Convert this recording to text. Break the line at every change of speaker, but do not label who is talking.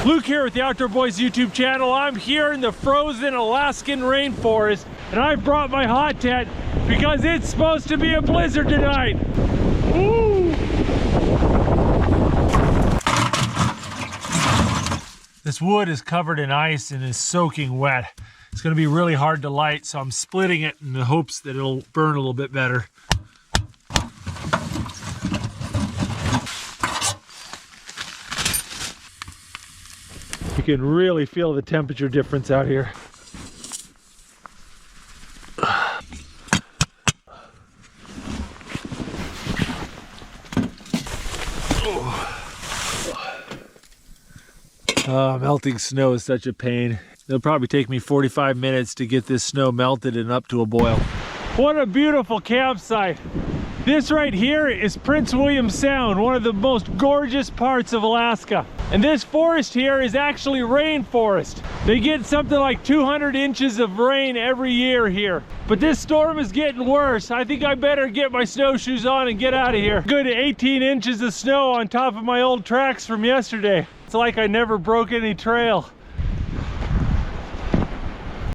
Luke here with the Outdoor Boys YouTube channel. I'm here in the frozen Alaskan rainforest, and I've brought my hot tent because it's supposed to be a blizzard tonight. Woo! This wood is covered in ice and is soaking wet. It's going to be really hard to light, so I'm splitting it in the hopes that it'll burn a little bit better. You can really feel the temperature difference out here. Melting snow is such a pain. It'll probably take me 45 minutes to get this snow melted and up to a boil. What a beautiful campsite. This right here is Prince William Sound, one of the most gorgeous parts of Alaska. And this forest here is actually rainforest. They get something like 200 inches of rain every year here. But this storm is getting worse. I think I better get my snowshoes on and get out of here. Good 18 inches of snow on top of my old tracks from yesterday. It's like I never broke any trail.